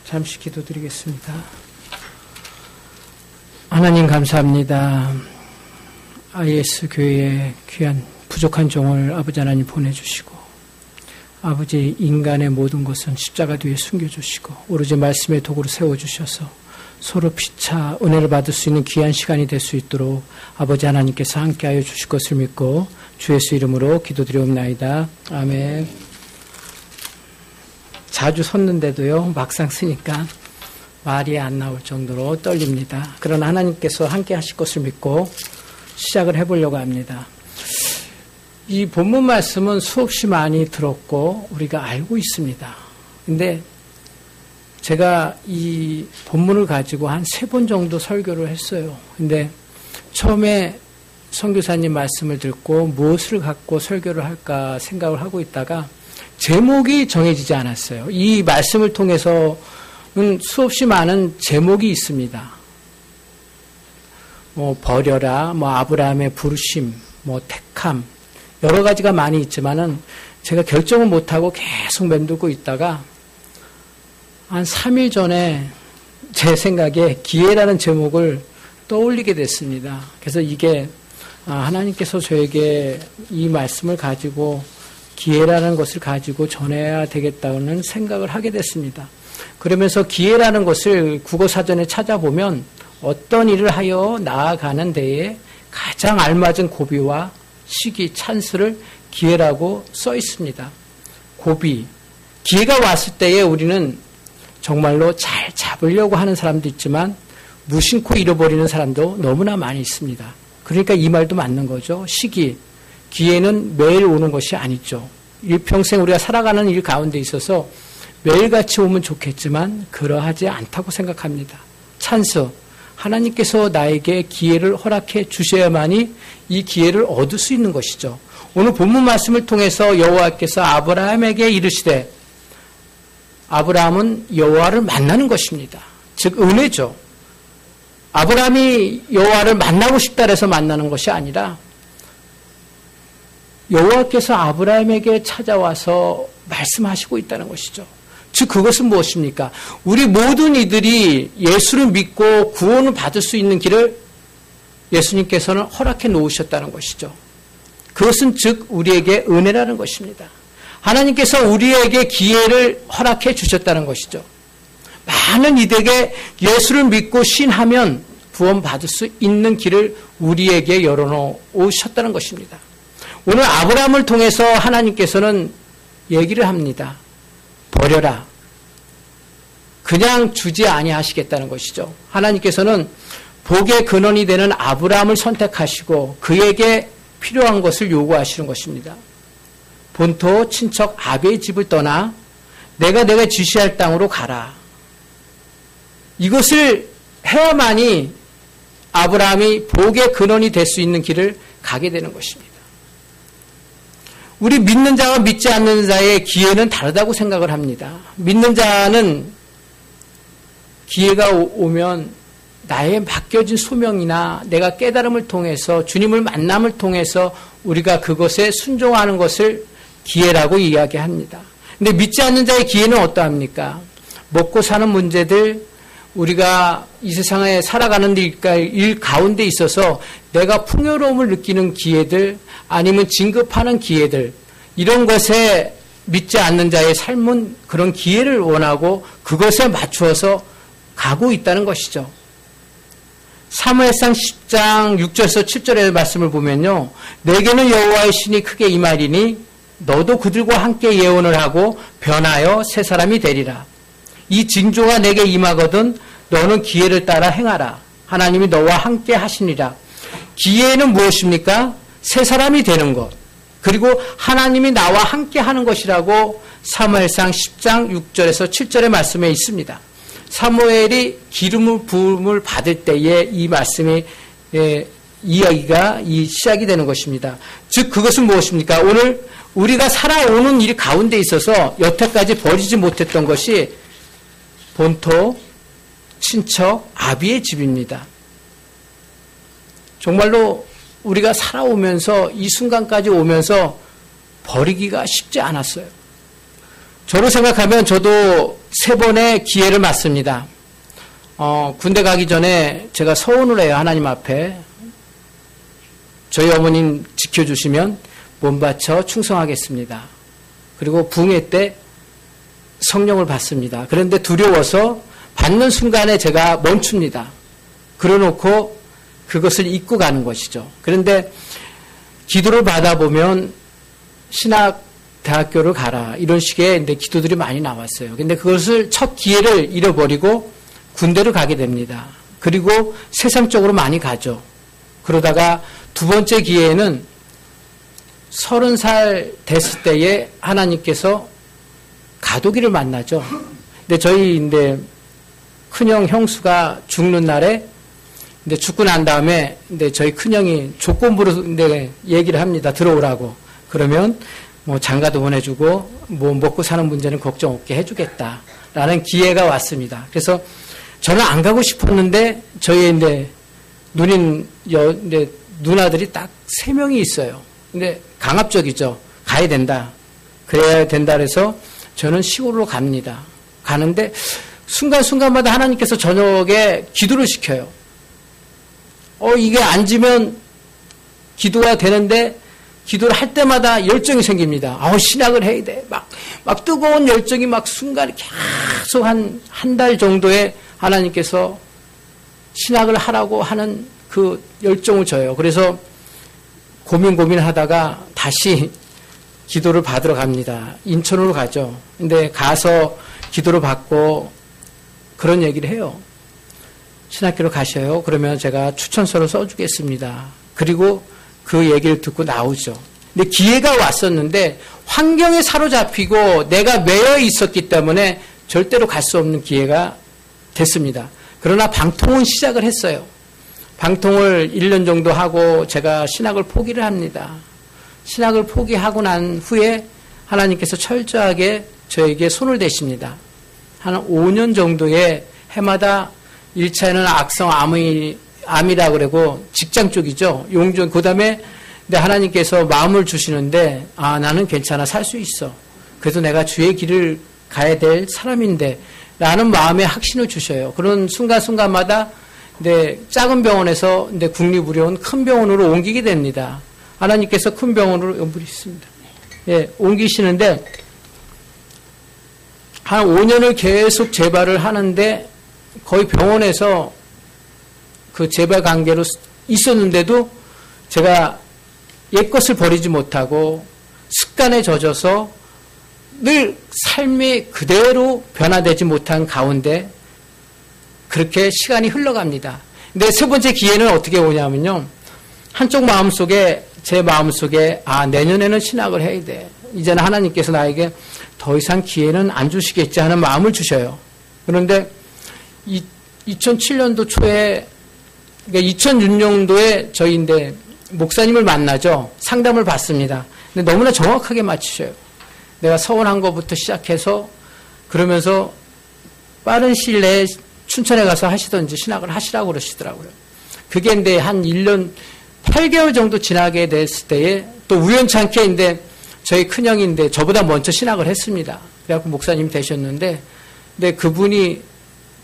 잠시 기도드리겠습니다. 하나님 감사합니다. IS 교회에 귀한 부족한 종을 아버지 하나님 보내주시고 아버지 인간의 모든 것은 십자가 뒤에 숨겨주시고 오로지 말씀의 도구로 세워주셔서 서로 피차 은혜를 받을 수 있는 귀한 시간이 될 수 있도록 아버지 하나님께서 함께하여 주실 것을 믿고 주 예수 이름으로 기도드리옵나이다. 아멘. 자주 섰는데도요 막상 쓰니까 말이 안 나올 정도로 떨립니다. 그러나 하나님께서 함께 하실 것을 믿고 시작을 해보려고 합니다. 이 본문 말씀은 수없이 많이 들었고 우리가 알고 있습니다. 근데 제가 이 본문을 가지고 한 3번 정도 설교를 했어요. 근데 처음에 선교사님 말씀을 듣고 무엇을 갖고 설교를 할까 생각을 하고 있다가 제목이 정해지지 않았어요. 이 말씀을 통해서는 수없이 많은 제목이 있습니다. 버려라, 아브라함의 부르심, 택함, 여러 가지가 많이 있지만은 제가 결정을 못하고 계속 맴돌고 있다가 한 3일 전에 제 생각에 기회라는 제목을 떠올리게 됐습니다. 그래서 이게 하나님께서 저에게 이 말씀을 가지고 기회라는 것을 가지고 전해야 되겠다는 생각을 하게 됐습니다. 그러면서 기회라는 것을 국어사전에 찾아보면 어떤 일을 하여 나아가는 데에 가장 알맞은 고비와 시기, 찬스를 기회라고 써 있습니다. 고비, 기회가 왔을 때에 우리는 정말로 잘 잡으려고 하는 사람도 있지만 무심코 잃어버리는 사람도 너무나 많이 있습니다. 그러니까 이 말도 맞는 거죠. 시기, 기회는 매일 오는 것이 아니죠. 일평생 우리가 살아가는 일 가운데 있어서 매일같이 오면 좋겠지만 그러하지 않다고 생각합니다. 찬스, 하나님께서 나에게 기회를 허락해 주셔야만이 이 기회를 얻을 수 있는 것이죠. 오늘 본문 말씀을 통해서 여호와께서 아브라함에게 이르시되, 아브라함은 여호와를 만나는 것입니다. 즉 은혜죠. 아브라함이 여호와를 만나고 싶다 해서 만나는 것이 아니라 여호와께서 아브라함에게 찾아와서 말씀하시고 있다는 것이죠. 즉 그것은 무엇입니까? 우리 모든 이들이 예수를 믿고 구원을 받을 수 있는 길을 예수님께서는 허락해 놓으셨다는 것이죠. 그것은 즉 우리에게 은혜라는 것입니다. 하나님께서 우리에게 기회를 허락해 주셨다는 것이죠. 많은 이들에게 예수를 믿고 신하면 구원받을 수 있는 길을 우리에게 열어놓으셨다는 것입니다. 오늘 아브라함을 통해서 하나님께서는 얘기를 합니다. 버려라. 그냥 주지 아니하시겠다는 것이죠. 하나님께서는 복의 근원이 되는 아브라함을 선택하시고 그에게 필요한 것을 요구하시는 것입니다. 본토 친척 아비의 집을 떠나 내가 지시할 땅으로 가라. 이것을 해야만이 아브라함이 복의 근원이 될 수 있는 길을 가게 되는 것입니다. 우리 믿는 자와 믿지 않는 자의 기회는 다르다고 생각을 합니다. 믿는 자는 기회가 오면 나의 맡겨진 소명이나 내가 깨달음을 통해서 주님을 만남을 통해서 우리가 그것에 순종하는 것을 기회라고 이야기합니다. 근데 믿지 않는 자의 기회는 어떠합니까? 먹고 사는 문제들, 우리가 이 세상에 살아가는 일 가운데 있어서 내가 풍요로움을 느끼는 기회들, 아니면 진급하는 기회들, 이런 것에 믿지 않는 자의 삶은 그런 기회를 원하고 그것에 맞추어서 가고 있다는 것이죠. 사무엘상 10장 6절에서 7절의 말씀을 보면요. 내게는 여호와의 신이 크게 임하리니 너도 그들과 함께 예언을 하고 변하여 새 사람이 되리라. 이 징조가 내게 임하거든 너는 기회를 따라 행하라. 하나님이 너와 함께 하시니라. 기회는 무엇입니까? 새 사람이 되는 것. 그리고 하나님이 나와 함께 하는 것이라고 사무엘상 10장 6절에서 7절의 말씀에 있습니다. 사무엘이 기름을 부음을 받을 때에 이 말씀이 이야기가 시작이 되는 것입니다. 즉 그것은 무엇입니까? 오늘 우리가 살아오는 일 가운데 있어서 여태까지 버리지 못했던 것이 본토, 친척, 아비의 집입니다. 정말로 우리가 살아오면서 이 순간까지 오면서 버리기가 쉽지 않았어요. 저로 생각하면 저도 3번의 기회를 맞습니다. 군대 가기 전에 제가 서원을 해요. 하나님 앞에. 저희 어머님 지켜주시면 몸 바쳐 충성하겠습니다. 그리고 붕괴 때 성령을 받습니다. 그런데 두려워서 받는 순간에 제가 멈춥니다. 그러놓고 그것을 잊고 가는 것이죠. 그런데 기도를 받아보면 신학대학교를 가라 이런 식의 기도들이 많이 나왔어요. 근데 그것을 첫 기회를 잃어버리고 군대를 가게 됩니다. 그리고 세상적으로 많이 가죠. 그러다가 두 번째 기회에는 30살 됐을 때에 하나님께서 가도기를 만나죠. 근데 저희 큰형 형수가 죽는 날에 죽고 난 다음에 저희 큰형이 조건부로 얘기를 합니다. 들어오라고. 그러면 뭐 장가도 보내주고 뭐 먹고 사는 문제는 걱정 없게 해주겠다라는 기회가 왔습니다. 그래서 저는 안 가고 싶었는데 저희 누나들이 딱 3명이 있어요. 근데 강압적이죠. 가야 된다. 그래야 된다 그래서 저는 시골로 갑니다. 가는데 순간순간마다 하나님께서 저녁에 기도를 시켜요. 이게 앉으면 기도가 되는데 기도를 할 때마다 열정이 생깁니다. 신학을 해야 돼. 막 뜨거운 열정이 막 순간에 계속 한 달 정도에 하나님께서 신학을 하라고 하는 그 열정을 줘요. 그래서 고민하다가 다시 기도를 받으러 갑니다. 인천으로 가죠. 근데 가서 기도를 받고 그런 얘기를 해요. 신학교로 가셔요. 그러면 제가 추천서를 써주겠습니다. 그리고 그 얘기를 듣고 나오죠. 근데 기회가 왔었는데 환경에 사로잡히고 내가 매여 있었기 때문에 절대로 갈 수 없는 기회가 됐습니다. 그러나 방통은 시작을 했어요. 방통을 1년 정도 하고 제가 신학을 포기를 합니다. 신학을 포기하고 난 후에 하나님께서 철저하게 저에게 손을 대십니다. 한 5년 정도의 해마다 1차에는 악성 암이라고 그러고 직장 쪽이죠. 용전. 그 다음에 하나님께서 마음을 주시는데 나는 괜찮아 살 수 있어. 그래도 내가 주의 길을 가야 될 사람인데 라는 마음의 확신을 주셔요. 그런 순간순간마다 작은 병원에서 국립의료원 큰 병원으로 옮기게 됩니다. 하나님께서 큰 병원으로 있습니다. 옮기시는데 한 5년을 계속 재발을 하는데 거의 병원에서 그 재발 관계로 있었는데도 제가 옛것을 버리지 못하고 습관에 젖어서 늘 삶이 그대로 변화되지 못한 가운데 그렇게 시간이 흘러갑니다. 근데 세 번째 기회는 어떻게 오냐면요. 한쪽 마음속에 제 마음속에 내년에는 신학을 해야 돼. 이제는 하나님께서 나에게 더 이상 기회는 안 주시겠지 하는 마음을 주셔요. 그런데 2007년도 초에 그러니까 2006년도에 저희 목사님을 만나죠. 상담을 받습니다. 근데 너무나 정확하게 맞추셔요. 내가 서원한 것부터 시작해서 그러면서 빠른 시일 내에 춘천에 가서 하시던지 신학을 하시라고 그러시더라고요. 그게 한 1년 8개월 정도 지나게 됐을 때에 또 우연찮게 저희 큰형인데 저보다 먼저 신학을 했습니다. 그래갖고 목사님이 되셨는데 근데 그분이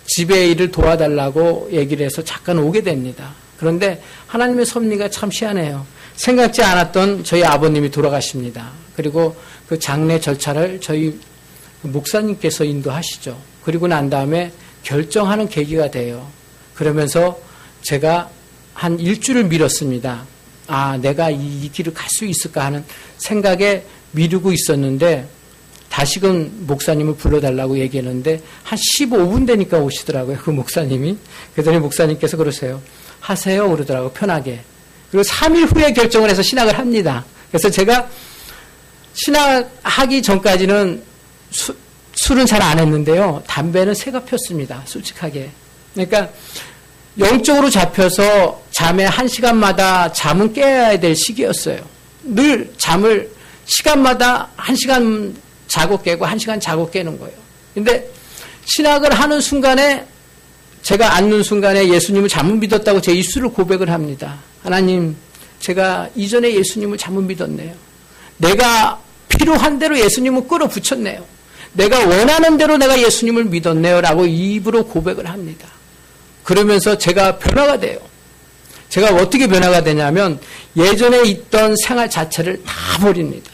집에 일을 도와달라고 얘기를 해서 잠깐 오게 됩니다. 그런데 하나님의 섭리가 참 희한해요. 생각지 않았던 저희 아버님이 돌아가십니다. 그리고 그 장례 절차를 저희 목사님께서 인도하시죠. 그리고 난 다음에 결정하는 계기가 돼요. 그러면서 제가 한 일주를 미뤘습니다. 내가 이 길을 갈 수 있을까 하는 생각에 미루고 있었는데 다시금 목사님을 불러달라고 얘기했는데 한 15분 되니까 오시더라고요. 그 목사님이. 그랬더니 목사님께서 그러세요. 하세요 그러더라고요. 편하게. 그리고 3일 후에 결정을 해서 신학을 합니다. 그래서 제가 신학하기 전까지는 술은 잘 안 했는데요. 담배는 새가 폈습니다. 솔직하게. 그러니까 영적으로 잡혀서 잠에 1시간마다 잠은 깨야 될 시기였어요. 늘 잠을 시간마다 1시간 자고 깨고 1시간 자고 깨는 거예요. 근데 신학을 하는 순간에 제가 앉는 순간에 예수님을 잘못 믿었다고 제 입술을 고백을 합니다. 하나님, 제가 이전에 예수님을 잘못 믿었네요. 내가 필요한 대로 예수님을 끌어붙였네요. 내가 원하는 대로 내가 예수님을 믿었네요 라고 입으로 고백을 합니다. 그러면서 제가 변화가 돼요. 제가 어떻게 변화가 되냐면 예전에 있던 생활 자체를 다 버립니다.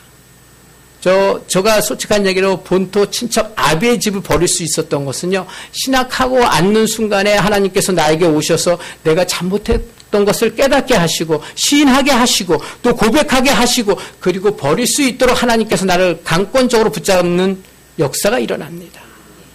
제가 솔직한 얘기로 본토 친척 아비의 집을 버릴 수 있었던 것은요, 신학하고 앉는 순간에 하나님께서 나에게 오셔서 내가 잘못했던 것을 깨닫게 하시고 시인하게 하시고 또 고백하게 하시고 그리고 버릴 수 있도록 하나님께서 나를 강권적으로 붙잡는 역사가 일어납니다.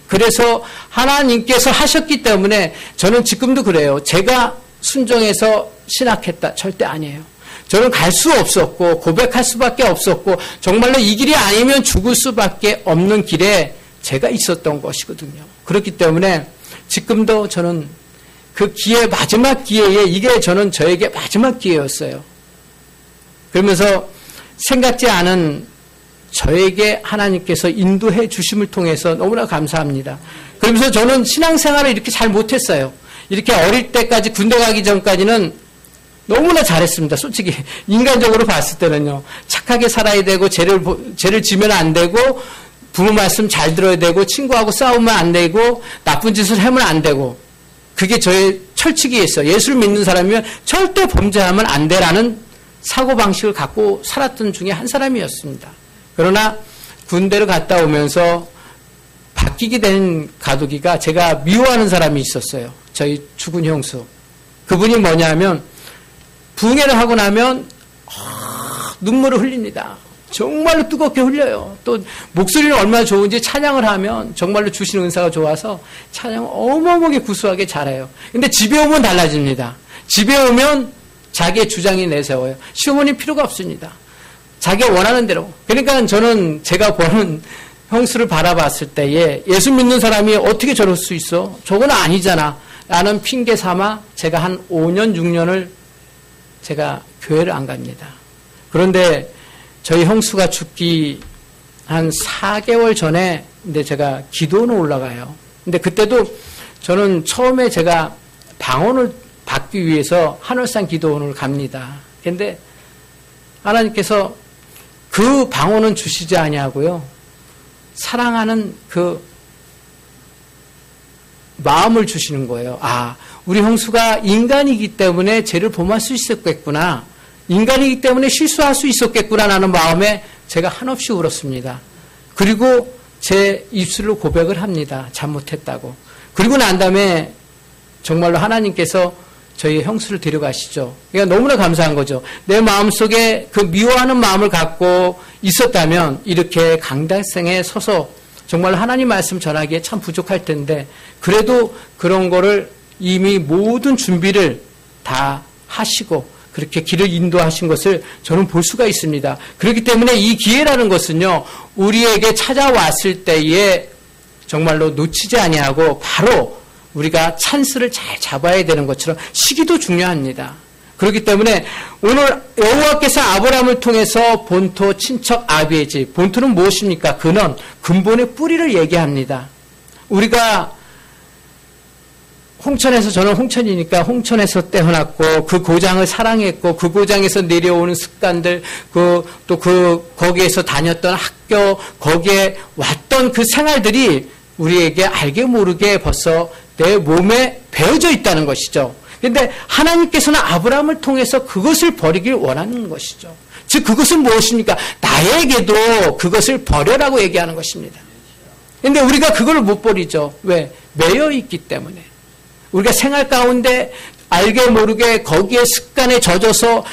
그래서 하나님께서 하셨기 때문에 저는 지금도 그래요. 제가 순종해서 신학했다. 절대 아니에요. 저는 갈 수 없었고 고백할 수밖에 없었고 정말로 이 길이 아니면 죽을 수밖에 없는 길에 제가 있었던 것이거든요. 그렇기 때문에 지금도 저는 그 기회, 마지막 기회에 이게 저에게 마지막 기회였어요. 그러면서 생각지 않은 저에게 하나님께서 인도해 주심을 통해서 너무나 감사합니다. 그러면서 저는 신앙생활을 이렇게 잘 못했어요. 이렇게 어릴 때까지 군대 가기 전까지는 너무나 잘했습니다. 솔직히 인간적으로 봤을 때는요. 착하게 살아야 되고 죄를 지면 안 되고 부모 말씀 잘 들어야 되고 친구하고 싸우면 안 되고 나쁜 짓을 하면 안 되고 그게 저의 철칙이었어요. 예수를 믿는 사람이면 절대 범죄하면 안 되라는 사고방식을 갖고 살았던 중에 한 사람이었습니다. 그러나 군대를 갔다 오면서 바뀌게 된 가두기가 제가 미워하는 사람이 있었어요. 저희 죽은 형수. 그분이 뭐냐면 붕해를 하고 나면 눈물을 흘립니다. 정말로 뜨겁게 흘려요. 또 목소리는 얼마나 좋은지 찬양을 하면 정말로 주신 은사가 좋아서 찬양을 어마어마하게 구수하게 잘해요. 근데 집에 오면 달라집니다. 집에 오면 자기의 주장이 내세워요. 시어머니 필요가 없습니다. 자기가 원하는 대로. 그러니까 저는 제가 보는 형수를 바라봤을 때에 예수 믿는 사람이 어떻게 저럴 수 있어? 저건 아니잖아. 라는 핑계 삼아 제가 한 5년, 6년을 제가 교회를 안 갑니다. 그런데 저희 형수가 죽기 한 4개월 전에 근데 제가 기도원을 올라가요. 근데 그때도 저는 처음에 제가 방언을 받기 위해서 한월산 기도원을 갑니다. 근데 하나님께서 그 방언은 주시지 아니하고요. 사랑하는 그 마음을 주시는 거예요. 아, 우리 형수가 인간이기 때문에 죄를 범할 수 있었겠구나. 인간이기 때문에 실수할 수 있었겠구나라는 마음에 제가 한없이 울었습니다. 그리고 제 입술로 고백을 합니다. 잘못했다고. 그리고 난 다음에 정말로 하나님께서 저희 형수를 데려가시죠. 그러니까 너무나 감사한 거죠. 내 마음속에 그 미워하는 마음을 갖고 있었다면 이렇게 강단성에 서서 정말 하나님 말씀 전하기에 참 부족할 텐데 그래도 그런 거를 이미 모든 준비를 다 하시고 그렇게 길을 인도하신 것을 저는 볼 수가 있습니다. 그렇기 때문에 이 기회라는 것은요. 우리에게 찾아왔을 때에 정말로 놓치지 아니하고 바로 우리가 찬스를 잘 잡아야 되는 것처럼 시기도 중요합니다. 그렇기 때문에 오늘 여호와께서 아브라함을 통해서 본토 친척 아비의 집, 본토는 무엇입니까? 근본의 뿌리를 얘기합니다. 우리가 홍천에서, 저는 홍천이니까 홍천에서 태어났고 그 고장을 사랑했고 그 고장에서 내려오는 습관들, 거기에서 다녔던 학교, 거기에 왔던 그 생활들이 우리에게 알게 모르게 벌써 내 몸에 배어져 있다는 것이죠. 그런데 하나님께서는 아브라함을 통해서 그것을 버리길 원하는 것이죠. 즉 그것은 무엇입니까? 나에게도 그것을 버려라고 얘기하는 것입니다. 그런데 우리가 그걸 못 버리죠. 왜? 매여 있기 때문에. 우리가 생활 가운데 알게 모르게 거기에 습관에 젖어서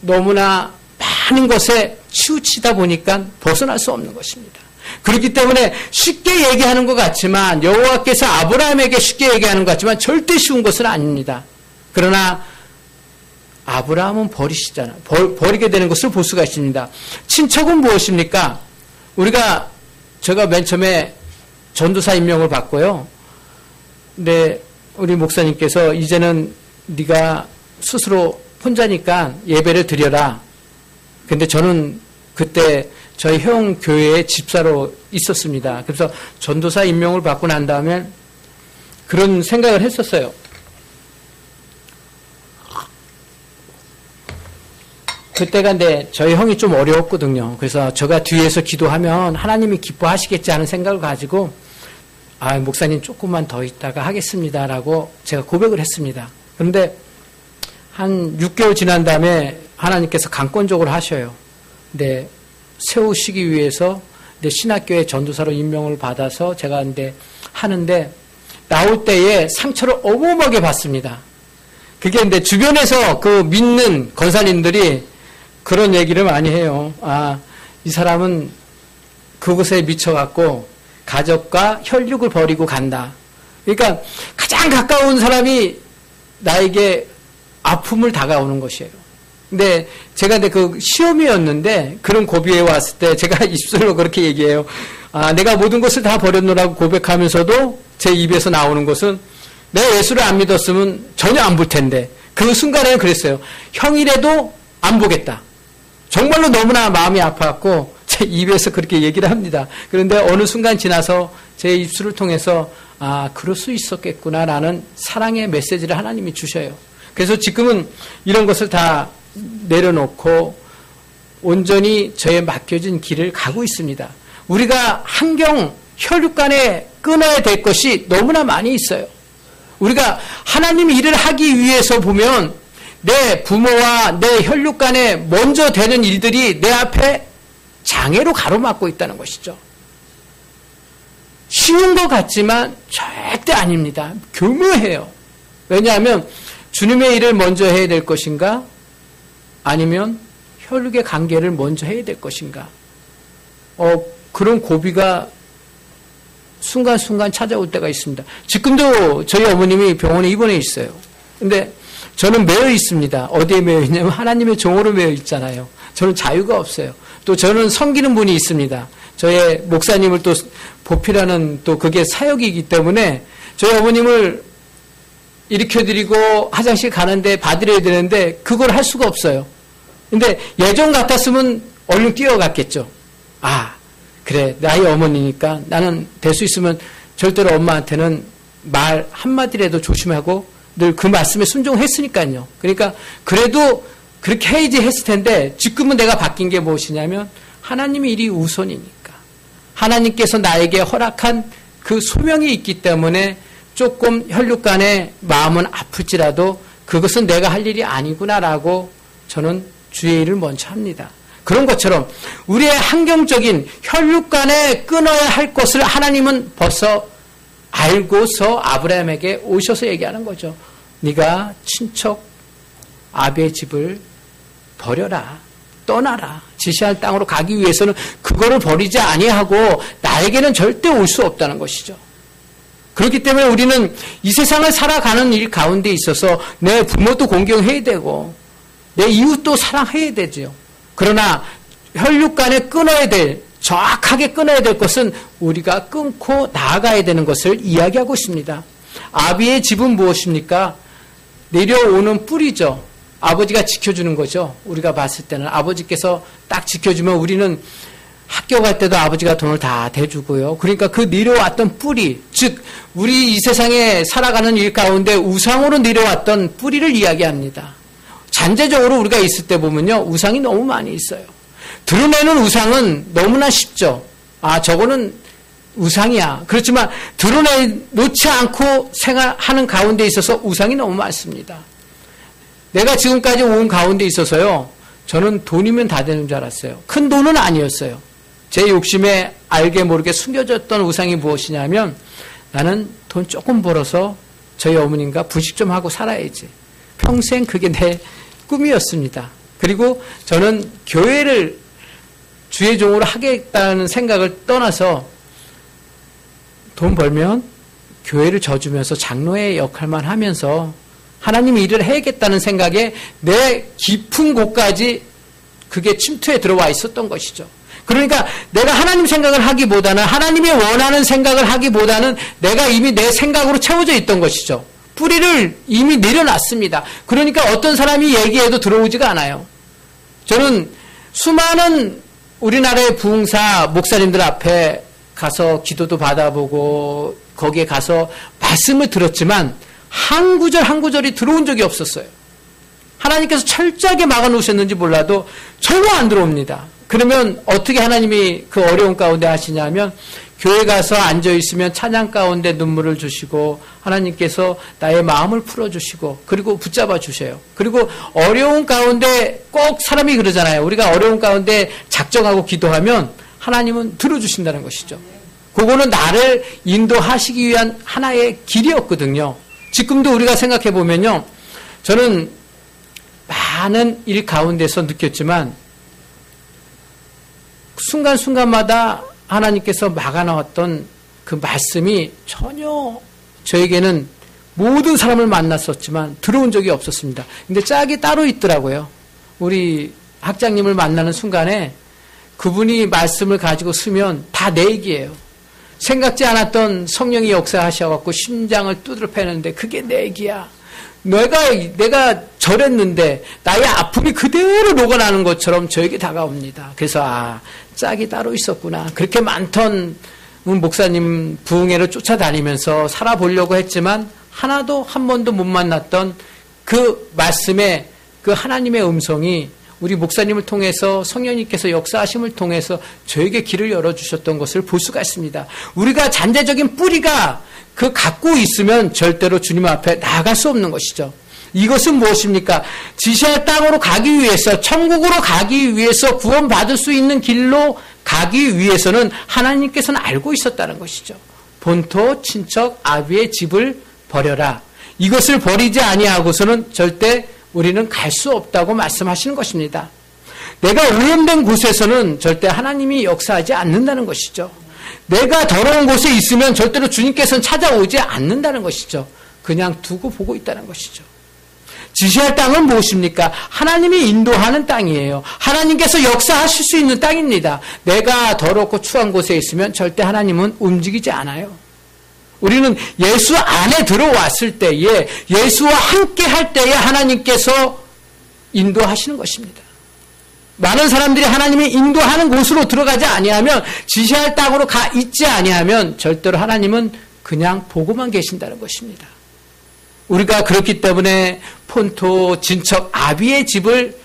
너무나 많은 것에 치우치다 보니까 벗어날 수 없는 것입니다. 그렇기 때문에 쉽게 얘기하는 것 같지만 여호와께서 아브라함에게 쉽게 얘기하는 것 같지만 절대 쉬운 것은 아닙니다. 그러나 아브라함은 버리시잖아요. 버리게 되는 것을 볼 수가 있습니다. 친척은 무엇입니까? 제가 맨 처음에 전도사 임명을 받고요. 근데 우리 목사님께서 이제는 네가 스스로 혼자니까 예배를 드려라. 근데 저는 그때 저희 형 교회에 집사로 있었습니다. 그래서 전도사 임명을 받고 난 다음에 그런 생각을 했었어요. 그때가 근데 저희 형이 좀 어려웠거든요. 그래서 제가 뒤에서 기도하면 하나님이 기뻐하시겠지 하는 생각을 가지고 목사님 조금만 더 있다가 하겠습니다라고 제가 고백을 했습니다. 그런데 한 6개월 지난 다음에 하나님께서 강권적으로 하셔요. 근데 세우시기 위해서 신학교에 전도사로 임명을 받아서 제가 근데 하는데 나올 때에 상처를 어마어마하게 받습니다. 그게 근데 주변에서 그 믿는 권사님들이 그런 얘기를 많이 해요. 이 사람은 그것에 미쳐갖고 가족과 혈육을 버리고 간다. 그러니까 가장 가까운 사람이 나에게 아픔을 다가오는 것이에요. 근데 제가 근데 그 시험이었는데 그런 고비에 왔을 때 제가 입술로 그렇게 얘기해요. 내가 모든 것을 다 버렸노라고 고백하면서도 제 입에서 나오는 것은 내가 예수를 안 믿었으면 전혀 안 볼 텐데 그 순간에는 그랬어요. 형이라도 안 보겠다. 정말로 너무나 마음이 아팠고 제 입에서 그렇게 얘기를 합니다. 그런데 어느 순간 지나서 제 입술을 통해서 그럴 수 있었겠구나라는 사랑의 메시지를 하나님이 주셔요. 그래서 지금은 이런 것을 다 내려놓고 온전히 저의 맡겨진 길을 가고 있습니다. 우리가 환경, 혈육 간에 끊어야 될 것이 너무나 많이 있어요. 우리가 하나님의 일을 하기 위해서 보면 내 부모와 내 혈육 간에 먼저 되는 일들이 내 앞에 장애로 가로막고 있다는 것이죠. 쉬운 것 같지만 절대 아닙니다. 교묘해요. 왜냐하면 주님의 일을 먼저 해야 될 것인가? 아니면 혈육의 관계를 먼저 해야 될 것인가? 그런 고비가 순간순간 찾아올 때가 있습니다. 지금도 저희 어머님이 병원에 입원해 있어요. 근데 저는 매여 있습니다. 어디에 매여 있냐면 하나님의 종으로 매여 있잖아요. 저는 자유가 없어요. 또 저는 섬기는 분이 있습니다. 저의 목사님을 또 보필하는 또 그게 사역이기 때문에 저희 어머님을 일으켜드리고 화장실 가는데 봐드려야 되는데 그걸 할 수가 없어요. 근데 예전 같았으면 얼른 뛰어갔겠죠. 그래 나의 어머니니까 나는 될 수 있으면 절대로 엄마한테는 말 한마디라도 조심하고 늘 그 말씀에 순종했으니까요. 그러니까 그래도 그렇게 해야지 했을 텐데 지금은 내가 바뀐 게 무엇이냐면 하나님의 일이 우선이니까 하나님께서 나에게 허락한 그 소명이 있기 때문에 조금 혈육 간의 마음은 아플지라도 그것은 내가 할 일이 아니구나라고 저는 주의 일을 먼저 합니다. 그런 것처럼 우리의 환경적인 혈육 간에 끊어야 할 것을 하나님은 벌써 알고서 아브라함에게 오셔서 얘기하는 거죠. 네가 친척 아비의 집을 버려라. 떠나라. 지시할 땅으로 가기 위해서는 그거를 버리지 아니하고 나에게는 절대 올 수 없다는 것이죠. 그렇기 때문에 우리는 이 세상을 살아가는 일 가운데 있어서 내 부모도 공경해야 되고 내 이웃도 사랑해야 되죠. 그러나 혈육 간에 끊어야 될, 정확하게 끊어야 될 것은 우리가 끊고 나아가야 되는 것을 이야기하고 있습니다. 아비의 집은 무엇입니까? 내려오는 뿌리죠. 아버지가 지켜주는 거죠. 우리가 봤을 때는 아버지께서 딱 지켜주면 우리는 학교 갈 때도 아버지가 돈을 다 대주고요. 그러니까 그 내려왔던 뿌리, 즉 우리 이 세상에 살아가는 일 가운데 우상으로 내려왔던 뿌리를 이야기합니다. 잔재적으로 우리가 있을 때 보면요. 우상이 너무 많이 있어요. 드러내는 우상은 너무나 쉽죠. 저거는 우상이야. 그렇지만 드러내놓지 않고 생활하는 가운데 있어서 우상이 너무 많습니다. 내가 지금까지 온 가운데 있어서요. 저는 돈이면 다 되는 줄 알았어요. 큰 돈은 아니었어요. 제 욕심에 알게 모르게 숨겨졌던 우상이 무엇이냐면 나는 돈 조금 벌어서 저희 어머님과 분식 좀 하고 살아야지. 평생 그게 내 꿈이었습니다. 그리고 저는 교회를 주의 종으로 하겠다는 생각을 떠나서 돈 벌면 교회를 져주면서 장로의 역할만 하면서 하나님의 일을 해야겠다는 생각에 내 깊은 곳까지 그게 침투해 들어와 있었던 것이죠. 그러니까 내가 하나님 생각을 하기보다는 하나님이 원하는 생각을 하기보다는 내가 이미 내 생각으로 채워져 있던 것이죠. 뿌리를 이미 내려놨습니다. 그러니까 어떤 사람이 얘기해도 들어오지가 않아요. 저는 수많은 우리나라의 부흥사 목사님들 앞에 가서 기도도 받아보고 거기에 가서 말씀을 들었지만 한 구절 한 구절이 들어온 적이 없었어요. 하나님께서 철저하게 막아놓으셨는지 몰라도 절로 안 들어옵니다. 그러면 어떻게 하나님이 그 어려운 가운데 하시냐면 교회 가서 앉아있으면 찬양 가운데 눈물을 주시고 하나님께서 나의 마음을 풀어주시고 그리고 붙잡아 주셔요. 그리고 어려운 가운데 꼭 사람이 그러잖아요. 우리가 어려운 가운데 작정하고 기도하면 하나님은 들어주신다는 것이죠. 그거는 나를 인도하시기 위한 하나의 길이었거든요. 지금도 우리가 생각해 보면요. 저는 많은 일 가운데서 느꼈지만 순간순간마다 하나님께서 막아나왔던 그 말씀이 전혀 저에게는 모든 사람을 만났었지만 들어온 적이 없었습니다. 근데 짝이 따로 있더라고요. 우리 학장님을 만나는 순간에 그분이 말씀을 가지고 쓰면 다 내 얘기예요. 생각지 않았던 성령이 역사하셔갖고 심장을 두드려 패는데 그게 내 얘기야. 내가 저랬는데 나의 아픔이 그대로 녹아나는 것처럼 저에게 다가옵니다. 그래서 짝이 따로 있었구나. 그렇게 많던 목사님 부흥회를 쫓아다니면서 살아보려고 했지만 하나도 한 번도 못 만났던 그 말씀의 그 하나님의 음성이 우리 목사님을 통해서 성령님께서 역사하심을 통해서 저에게 길을 열어주셨던 것을 볼 수가 있습니다. 우리가 잔재적인 뿌리가 그 갖고 있으면 절대로 주님 앞에 나아갈 수 없는 것이죠. 이것은 무엇입니까? 지시할 땅으로 가기 위해서, 천국으로 가기 위해서, 구원받을 수 있는 길로 가기 위해서는 하나님께서는 알고 있었다는 것이죠. 본토, 친척, 아비의 집을 버려라. 이것을 버리지 아니하고서는 절대 우리는 갈 수 없다고 말씀하시는 것입니다. 내가 오염된 곳에서는 절대 하나님이 역사하지 않는다는 것이죠. 내가 더러운 곳에 있으면 절대로 주님께서는 찾아오지 않는다는 것이죠. 그냥 두고 보고 있다는 것이죠. 지시할 땅은 무엇입니까? 하나님이 인도하는 땅이에요. 하나님께서 역사하실 수 있는 땅입니다. 내가 더럽고 추한 곳에 있으면 절대 하나님은 움직이지 않아요. 우리는 예수 안에 들어왔을 때에 예수와 함께 할 때에 하나님께서 인도하시는 것입니다. 많은 사람들이 하나님이 인도하는 곳으로 들어가지 아니하면 지시할 땅으로 가 있지 아니하면 절대로 하나님은 그냥 보고만 계신다는 것입니다. 우리가 그렇기 때문에 폰토, 진척, 아비의 집을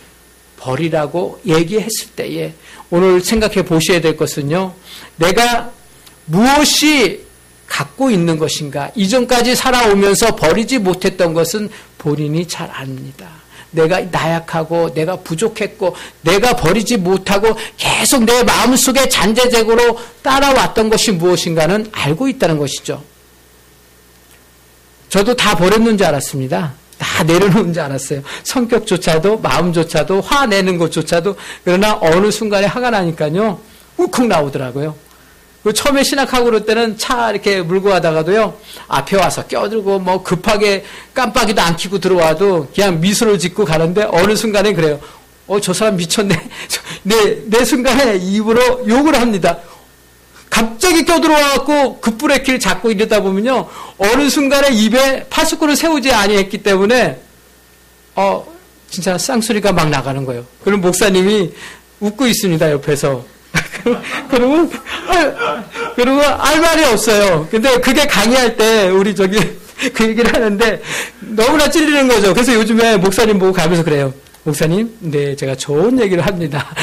버리라고 얘기했을 때에 오늘 생각해 보셔야 될 것은요. 내가 무엇이 갖고 있는 것인가? 이전까지 살아오면서 버리지 못했던 것은 본인이 잘 압니다. 내가 나약하고 내가 부족했고 내가 버리지 못하고 계속 내 마음속에 잔재적으로 따라왔던 것이 무엇인가는 알고 있다는 것이죠. 저도 다 버렸는 줄 알았습니다. 다 내려놓은 줄 알았어요. 성격조차도 마음조차도 화내는 것조차도. 그러나 어느 순간에 화가 나니까요. 울컥 나오더라고요. 처음에 신학하고 그럴 때는 차 이렇게 몰고 가다가도요, 앞에 와서 껴들고 뭐 급하게 깜빡이도 안 켜고 들어와도 그냥 미소를 짓고 가는데 어느 순간에 그래요. 저 사람 미쳤네. 내 순간에 입으로 욕을 합니다. 갑자기 껴들어와갖고 급브레이크를 잡고 이러다 보면요, 어느 순간에 입에 파수꾼을 세우지 아니했기 때문에, 진짜 쌍소리가 막 나가는 거예요. 그럼 목사님이 웃고 있습니다, 옆에서. 그러면 알 말이 없어요. 근데 그게 강의할 때 우리 그 얘기를 하는데 너무나 찔리는 거죠. 그래서 요즘에 목사님 보고 가면서 그래요. 목사님, 네, 제가 좋은 얘기를 합니다.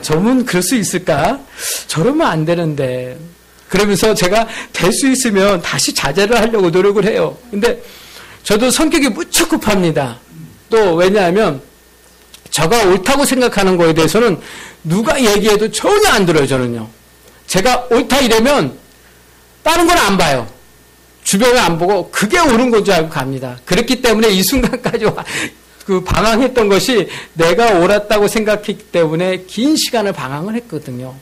저분 그럴 수 있을까? 저러면 안 되는데. 그러면서 제가 될 수 있으면 다시 자제를 하려고 노력을 해요. 근데 저도 성격이 무척 급합니다. 또 왜냐하면 제가 옳다고 생각하는 거에 대해서는 누가 얘기해도 전혀 안 들어요, 저는요. 제가 옳다 이러면 다른 건 안 봐요. 주변을 안 보고 그게 옳은 건 줄 알고 갑니다. 그렇기 때문에 이 순간까지 방황했던 것이 내가 옳았다고 생각했기 때문에 긴 시간을 방황을 했거든요.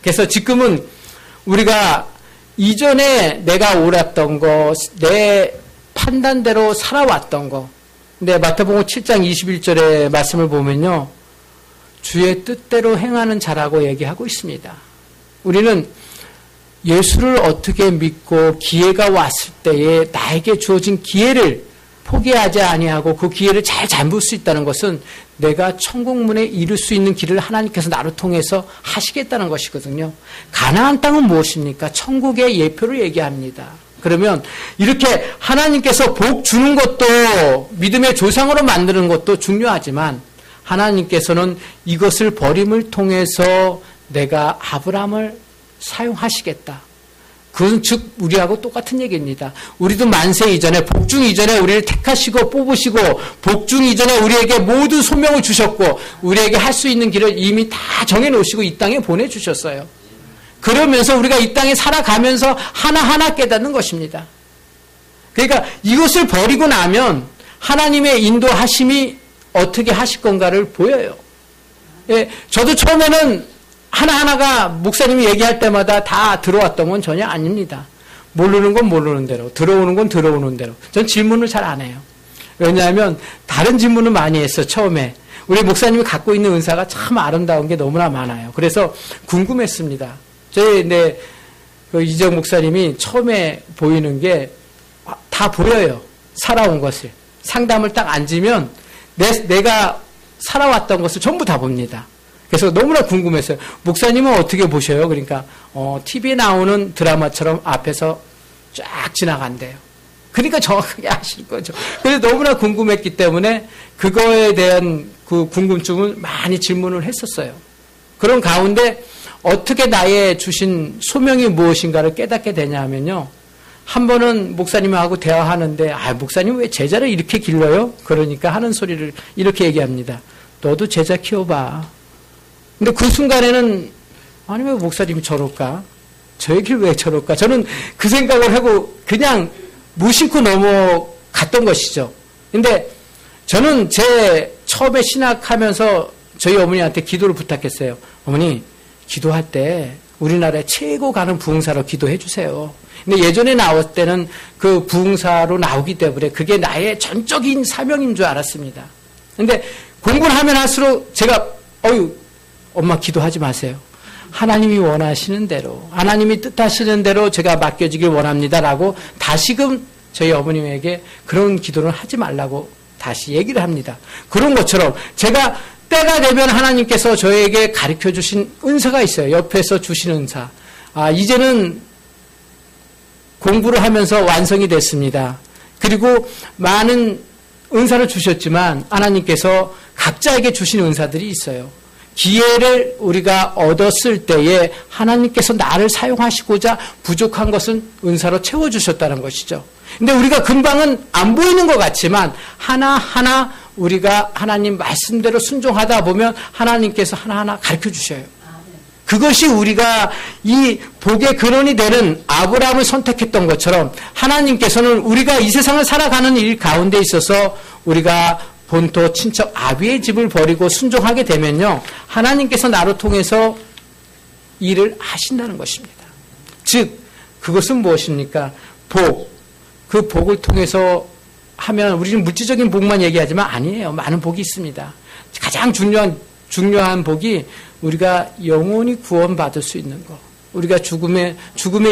그래서 지금은 우리가 이전에 내가 옳았던 거, 내 판단대로 살아왔던 거, 근데 마태복음 7장 21절의 말씀을 보면요. 주의 뜻대로 행하는 자라고 얘기하고 있습니다. 우리는 예수를 어떻게 믿고 기회가 왔을 때에 나에게 주어진 기회를 포기하지 아니하고 그 기회를 잘 잡을 수 있다는 것은 내가 천국문에 이룰 수 있는 길을 하나님께서 나를 통해서 하시겠다는 것이거든요. 가나안 땅은 무엇입니까? 천국의 예표를 얘기합니다. 그러면 이렇게 하나님께서 복 주는 것도 믿음의 조상으로 만드는 것도 중요하지만 하나님께서는 이것을 버림을 통해서 내가 아브라함을 사용하시겠다. 그건 즉 우리하고 똑같은 얘기입니다. 우리도 만세 이전에 복중 이전에 우리를 택하시고 뽑으시고 복중 이전에 우리에게 모두 소명을 주셨고 우리에게 할 수 있는 길을 이미 다 정해놓으시고 이 땅에 보내주셨어요. 그러면서 우리가 이 땅에 살아가면서 하나하나 깨닫는 것입니다. 그러니까 이것을 버리고 나면 하나님의 인도하심이 어떻게 하실 건가를 보여요. 예, 저도 처음에는 하나하나가 목사님이 얘기할 때마다 다 들어왔던 건 전혀 아닙니다. 모르는 건 모르는 대로, 들어오는 건 들어오는 대로. 전 질문을 잘 안 해요. 왜냐하면 다른 질문을 많이 했어, 처음에. 우리 목사님이 갖고 있는 은사가 참 아름다운 게 너무나 많아요. 그래서 궁금했습니다. 그 이정 목사님이 처음에 보이는 게 다 보여요. 살아온 것을. 상담을 딱 앉으면 내가 살아왔던 것을 전부 다 봅니다. 그래서 너무나 궁금했어요. 목사님은 어떻게 보셔요? 그러니까 TV에 나오는 드라마처럼 앞에서 쫙 지나간대요. 그러니까 정확하게 아실 거죠. 그래서 너무나 궁금했기 때문에 그거에 대한 그 궁금증을 많이 질문을 했었어요. 그런 가운데 어떻게 나의 주신 소명이 무엇인가를 깨닫게 되냐면요. 한 번은 목사님하고 대화하는데 목사님 왜 제자를 이렇게 길러요? 그러니까 하는 소리를 이렇게 얘기합니다. 너도 제자 키워봐. 근데 그 순간에는 아니 왜 목사님이 저럴까? 저 얘기를 왜 저럴까? 저는 그 생각을 하고 그냥 무심코 넘어갔던 것이죠. 근데 저는 제 처음에 신학하면서 저희 어머니한테 기도를 부탁했어요. 어머니 기도할 때 우리나라에 최고 가는 부흥사로 기도해 주세요. 근데 예전에 나올 때는 그 부흥사로 나오기 때문에 그게 나의 전적인 사명인 줄 알았습니다. 근데 공부를 하면 할수록 제가 엄마 기도하지 마세요. 하나님이 원하시는 대로 하나님이 뜻하시는 대로 제가 맡겨지길 원합니다라고 다시금 저희 어머님에게 그런 기도를 하지 말라고 다시 얘기를 합니다. 그런 것처럼 제가 때가 되면 하나님께서 저에게 가르쳐 주신 은사가 있어요. 옆에서 주신 은사. 이제는 공부를 하면서 완성이 됐습니다. 그리고 많은 은사를 주셨지만 하나님께서 각자에게 주신 은사들이 있어요. 기회를 우리가 얻었을 때에 하나님께서 나를 사용하시고자 부족한 것은 은사로 채워주셨다는 것이죠. 근데 우리가 금방은 안 보이는 것 같지만 하나하나 우리가 하나님 말씀대로 순종하다 보면 하나님께서 하나하나 가르쳐 주셔요. 그것이 우리가 이 복의 근원이 되는 아브라함을 선택했던 것처럼 하나님께서는 우리가 이 세상을 살아가는 일 가운데 있어서 우리가 본토 친척 아비의 집을 버리고 순종하게 되면요. 하나님께서 나로 통해서 일을 하신다는 것입니다. 즉 그것은 무엇입니까? 복. 그 복을 통해서 하면 우리는 물질적인 복만 얘기하지만 아니에요. 많은 복이 있습니다. 가장 중요한 복이 우리가 영원히 구원받을 수 있는 것. 우리가 죽음에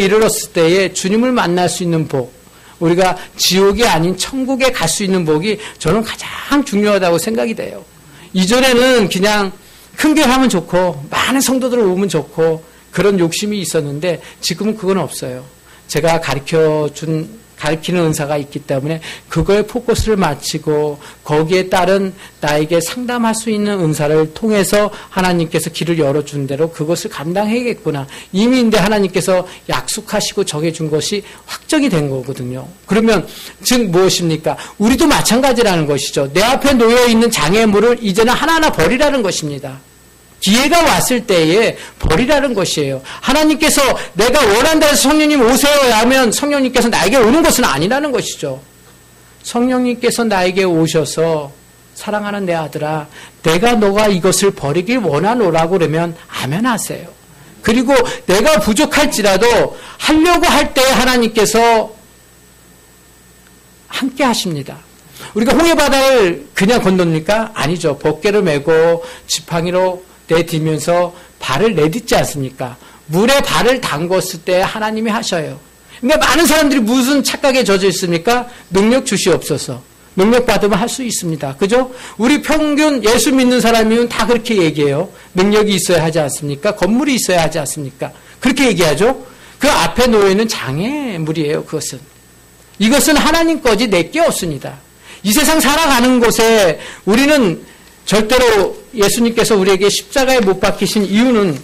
이르렀을 때에 주님을 만날 수 있는 복. 우리가 지옥이 아닌 천국에 갈 수 있는 복이 저는 가장 중요하다고 생각이 돼요. 이전에는 그냥 큰 교회 하면 좋고 많은 성도들 오면 좋고 그런 욕심이 있었는데 지금은 그건 없어요. 제가 가르치는 은사가 있기 때문에 그거에 포커스를 맞추고 거기에 따른 나에게 상담할 수 있는 은사를 통해서 하나님께서 길을 열어준 대로 그것을 감당해야겠구나. 이미 근데 하나님께서 약속하시고 정해준 것이 확정이 된 거거든요. 그러면 즉 무엇입니까? 우리도 마찬가지라는 것이죠. 내 앞에 놓여있는 장애물을 이제는 하나하나 버리라는 것입니다. 기회가 왔을 때에 버리라는 것이에요. 하나님께서 내가 원한다 해서 성령님 오세요 하면 성령님께서 나에게 오는 것은 아니라는 것이죠. 성령님께서 나에게 오셔서 사랑하는 내 아들아 내가 너가 이것을 버리길 원하노라고 그러면 아멘 하세요. 그리고 내가 부족할지라도 하려고 할 때 하나님께서 함께 하십니다. 우리가 홍해바다를 그냥 건넙니까? 아니죠. 벗개를 메고 지팡이로 내딛면서 발을 내딛지 않습니까? 물에 발을 담궜을 때 하나님이 하셔요. 근데 많은 사람들이 무슨 착각에 젖어 있습니까? 능력 주시옵소서. 능력 받으면 할 수 있습니다. 그죠? 우리 평균 예수 믿는 사람이면 다 그렇게 얘기해요. 능력이 있어야 하지 않습니까? 건물이 있어야 하지 않습니까? 그렇게 얘기하죠? 그 앞에 놓여있는 장애물이에요. 이것은 하나님 거지 내게 없습니다. 이 세상 살아가는 곳에 우리는 절대로 예수님께서 우리에게 십자가에 못 박히신 이유는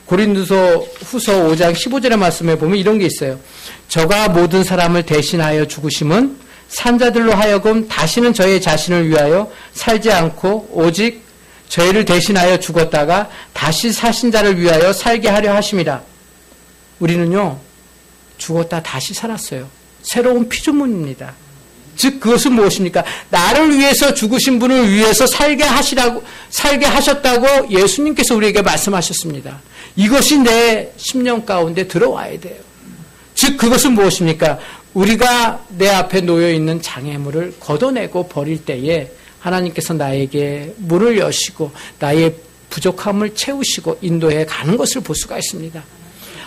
고린도서 후서 5장 15절의 말씀에 보면 이런 게 있어요. 저가 모든 사람을 대신하여 죽으심은 산자들로 하여금 다시는 저의 자신을 위하여 살지 않고 오직 저희를 대신하여 죽었다가 다시 사신 자를 위하여 살게 하려 하심이라. 우리는요, 죽었다 다시 살았어요. 새로운 피조물입니다. 즉 그것은 무엇입니까? 나를 위해서 죽으신 분을 위해서 살게 하셨다고 예수님께서 우리에게 말씀하셨습니다. 이것이 내 심령 가운데 들어와야 돼요. 즉 그것은 무엇입니까? 우리가 내 앞에 놓여있는 장애물을 걷어내고 버릴 때에 하나님께서 나에게 문을 여시고 나의 부족함을 채우시고 인도해 가는 것을 볼 수가 있습니다.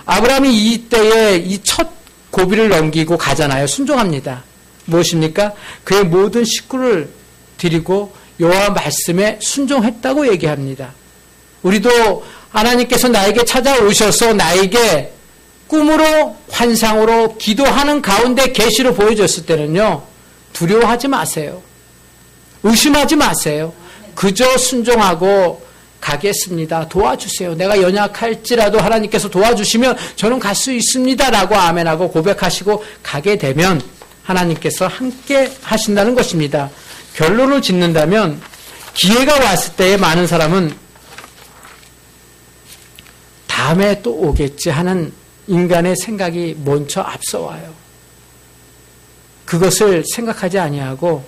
아브라함이 이때에 이 첫 고비를 넘기고 가잖아요. 순종합니다. 무엇입니까? 그의 모든 식구를 드리고 여호와 말씀에 순종했다고 얘기합니다. 우리도 하나님께서 나에게 찾아오셔서 나에게 꿈으로 환상으로 기도하는 가운데 계시로 보여줬을 때는요. 두려워하지 마세요. 의심하지 마세요. 그저 순종하고 가겠습니다. 도와주세요. 내가 연약할지라도 하나님께서 도와주시면 저는 갈 수 있습니다. 라고 아멘하고 고백하시고 가게 되면 하나님께서 함께 하신다는 것입니다. 결론을 짓는다면 기회가 왔을 때에 많은 사람은 다음에 또 오겠지 하는 인간의 생각이 먼저 앞서와요. 그것을 생각하지 아니하고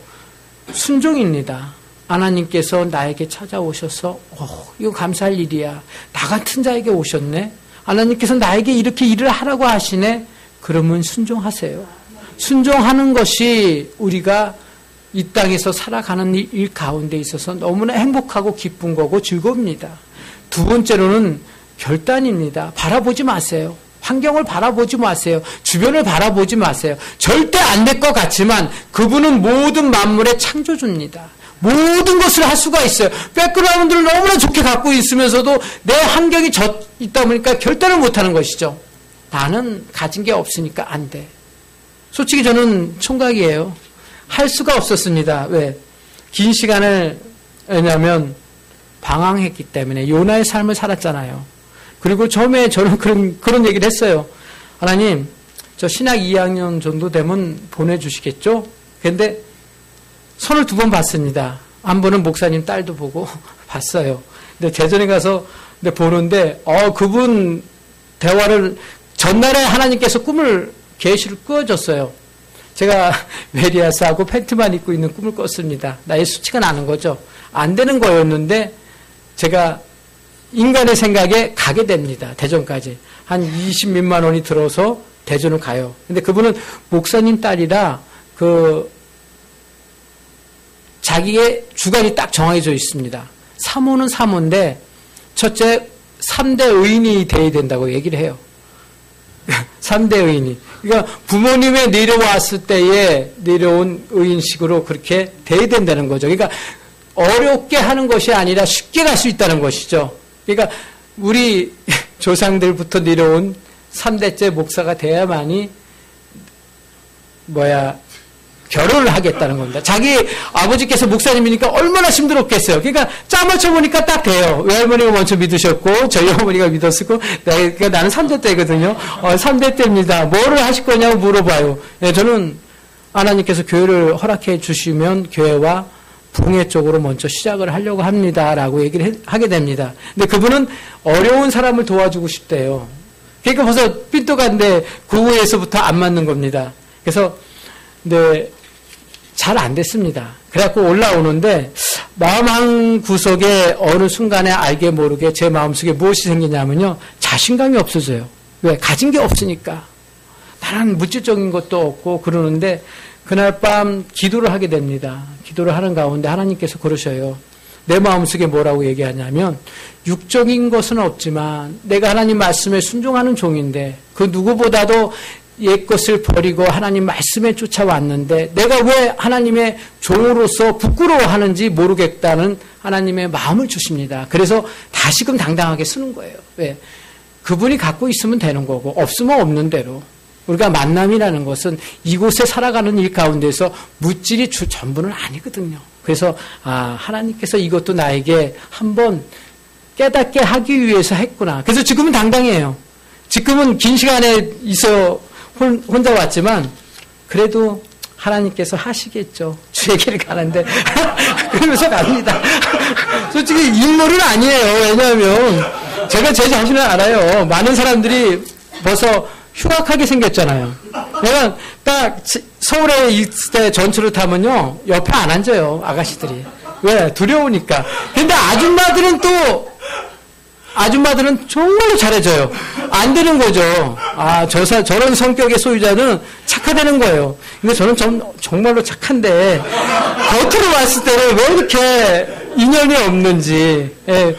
순종입니다. 하나님께서 나에게 찾아오셔서 이거 감사할 일이야. 나 같은 자에게 오셨네. 하나님께서 나에게 이렇게 일을 하라고 하시네. 그러면 순종하세요. 순종하는 것이 우리가 이 땅에서 살아가는 일 가운데 있어서 너무나 행복하고 기쁜 거고 즐겁습니다. 두 번째로는 결단입니다. 바라보지 마세요. 환경을 바라보지 마세요. 주변을 바라보지 마세요. 절대 안 될 것 같지만 그분은 모든 만물의 창조주입니다. 모든 것을 할 수가 있어요. 백그라운드를 너무나 좋게 갖고 있으면서도 내 환경이 있다 보니까 결단을 못하는 것이죠. 나는 가진 게 없으니까 안 돼. 솔직히 저는 총각이에요. 할 수가 없었습니다. 왜? 긴 시간을 왜냐하면 방황했기 때문에 요나의 삶을 살았잖아요. 그리고 처음에 저는 그런 얘기를 했어요. 하나님, 저 신학 2학년 정도 되면 보내주시겠죠? 그런데 손을 2번 봤습니다. 한 번은 목사님 딸도 보고 봤어요. 근데 대전에 가서 보는데 그분 대화를 전날에 하나님께서 계시를 꾸어줬어요. 제가 메리아스하고 팬티만 입고 있는 꿈을 꿨습니다. 나의 수치가 나는 거죠. 안 되는 거였는데 제가 인간의 생각에 가게 됩니다. 대전까지. 한 20몇만 원이 들어서 대전을 가요. 근데 그분은 목사님 딸이라 자기의 주관이 딱 정해져 있습니다. 사모는 사모인데 첫째 3대 의인이 돼야 된다고 얘기를 해요. 3대 의인이. 그러니까 부모님의 내려왔을 때에 내려온 의인식으로 그렇게 돼야 된다는 거죠. 그러니까 어렵게 하는 것이 아니라 쉽게 갈 수 있다는 것이죠. 그러니까 우리 조상들부터 내려온 3대째 목사가 돼야만이 결혼을 하겠다는 겁니다. 자기 아버지께서 목사님이니까 얼마나 힘들었겠어요. 그러니까 짬을 쳐보니까 딱 돼요. 외할머니가 먼저 믿으셨고 저희 어머니가 믿었고 그러니까 나는 3대 때거든요. 3대 때입니다. 뭐를 하실 거냐고 물어봐요. 네, 저는 하나님께서 교회를 허락해 주시면 교회와 붕괴 쪽으로 먼저 시작을 하려고 합니다. 라고 얘기를 하게 됩니다. 근데 그분은 어려운 사람을 도와주고 싶대요. 그러니까 벌써 삔또간데 구호에서부터 안 맞는 겁니다. 그래서 잘 안 됐습니다. 그래갖고 올라오는데 마음 한 구석에 어느 순간에 알게 모르게 제 마음속에 무엇이 생기냐면요. 자신감이 없어져요. 왜? 가진 게 없으니까. 나는 물질적인 것도 없고 그러는데 그날 밤 기도를 하게 됩니다. 기도를 하는 가운데 하나님께서 그러셔요. 내 마음속에 뭐라고 얘기하냐면 육적인 것은 없지만 내가 하나님 말씀에 순종하는 종인데 그 누구보다도 옛것을 버리고 하나님 말씀에 쫓아왔는데 내가 왜 하나님의 종으로서 부끄러워하는지 모르겠다는 하나님의 마음을 주십니다. 그래서 다시금 당당하게 쓰는 거예요. 왜? 그분이 갖고 있으면 되는 거고 없으면 없는 대로. 우리가 만남이라는 것은 이곳에 살아가는 일 가운데서 물질이 전부는 아니거든요. 그래서 하나님께서 이것도 나에게 한번 깨닫게 하기 위해서 했구나. 그래서 지금은 당당해요. 지금은 긴 시간에 있어 혼자 왔지만 그래도 하나님께서 하시겠죠. 주에게를 가는데 그러면서 갑니다. 솔직히 인물은 아니에요. 왜냐하면 제가 제 자신을 알아요. 많은 사람들이 벌써 흉악하게 생겼잖아요. 내가 딱 서울에 있을 때 전철을 타면요 옆에 안 앉아요. 아가씨들이. 왜? 두려우니까. 근데 아줌마들은 정말로 잘해줘요. 안 되는 거죠. 저런 성격의 소유자는 착하다는 거예요. 근데 저는 정말로 착한데, 겉으로 봤을 때는 왜 이렇게 인연이 없는지. 예.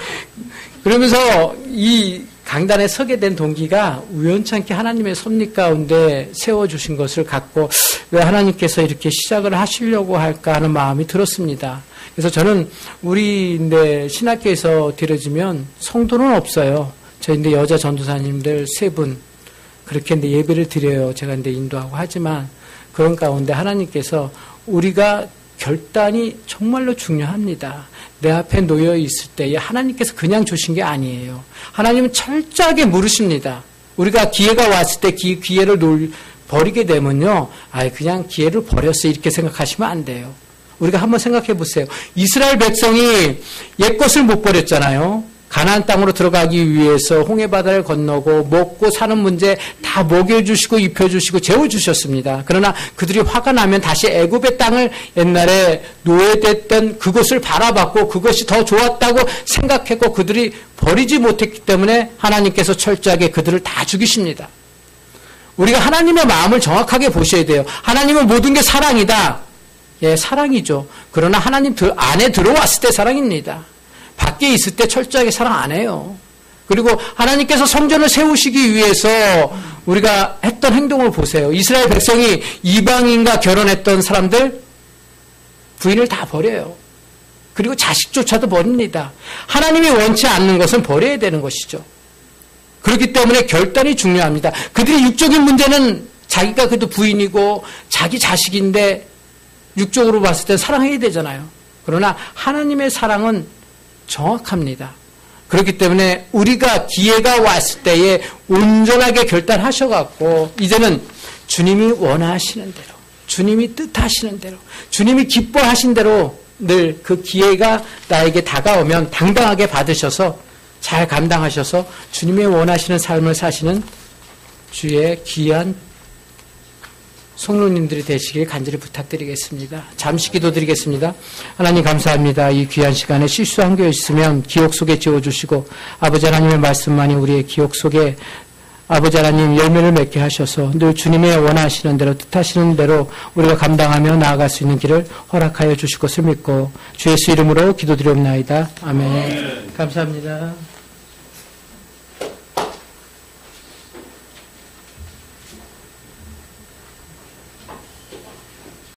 그러면서 이 강단에 서게 된 동기가 우연찮게 하나님의 섭리 가운데 세워주신 것을 갖고 왜 하나님께서 이렇게 시작을 하시려고 할까 하는 마음이 들었습니다. 그래서 저는 우리 신학교에서 드려지면 성도는 없어요. 저희 여자 전도사님들 3분 그렇게 예배를 드려요. 제가 인도하고 하지만 그런 가운데 하나님께서 우리가 결단이 정말로 중요합니다. 내 앞에 놓여 있을 때에 하나님께서 그냥 주신 게 아니에요. 하나님은 철저하게 물으십니다. 우리가 기회가 왔을 때 기회를 버리게 되면요. 그냥 기회를 버렸어 이렇게 생각하시면 안 돼요. 우리가 한번 생각해 보세요. 이스라엘 백성이 옛것을 못 버렸잖아요. 가나안 땅으로 들어가기 위해서 홍해바다를 건너고 먹고 사는 문제 다 먹여주시고 입혀주시고 재워주셨습니다. 그러나 그들이 화가 나면 다시 애굽의 땅을 옛날에 노예됐던 그곳을 바라봤고 그것이 더 좋았다고 생각했고 그들이 버리지 못했기 때문에 하나님께서 철저하게 그들을 다 죽이십니다. 우리가 하나님의 마음을 정확하게 보셔야 돼요. 하나님은 모든 게 사랑이다. 예, 사랑이죠. 그러나 하나님 안에 들어왔을 때 사랑입니다. 밖에 있을 때 철저하게 사랑 안 해요. 그리고 하나님께서 성전을 세우시기 위해서 우리가 했던 행동을 보세요. 이스라엘 백성이 이방인과 결혼했던 사람들 부인을 다 버려요. 그리고 자식조차도 버립니다. 하나님이 원치 않는 것은 버려야 되는 것이죠. 그렇기 때문에 결단이 중요합니다. 그들이 육적인 문제는 자기가 그래도 부인이고 자기 자식인데 육적으로 봤을 때 사랑해야 되잖아요. 그러나 하나님의 사랑은 정확합니다. 그렇기 때문에 우리가 기회가 왔을 때에 온전하게 결단하셔갖고 이제는 주님이 원하시는 대로, 주님이 뜻하시는 대로, 주님이 기뻐하신 대로 늘 그 기회가 나에게 다가오면 당당하게 받으셔서 잘 감당하셔서 주님의 원하시는 삶을 사시는 주의 귀한 성도님들이 되시길 간절히 부탁드리겠습니다. 잠시 기도드리겠습니다. 하나님 감사합니다. 이 귀한 시간에 실수한 게 있으면 기억 속에 지워주시고 아버지 하나님의 말씀만이 우리의 기억 속에 아버지 하나님 열매를 맺게 하셔서 늘 주님의 원하시는 대로 뜻하시는 대로 우리가 감당하며 나아갈 수 있는 길을 허락하여 주실 것을 믿고 주 예수 이름으로 기도드리옵나이다. 아멘. 감사합니다.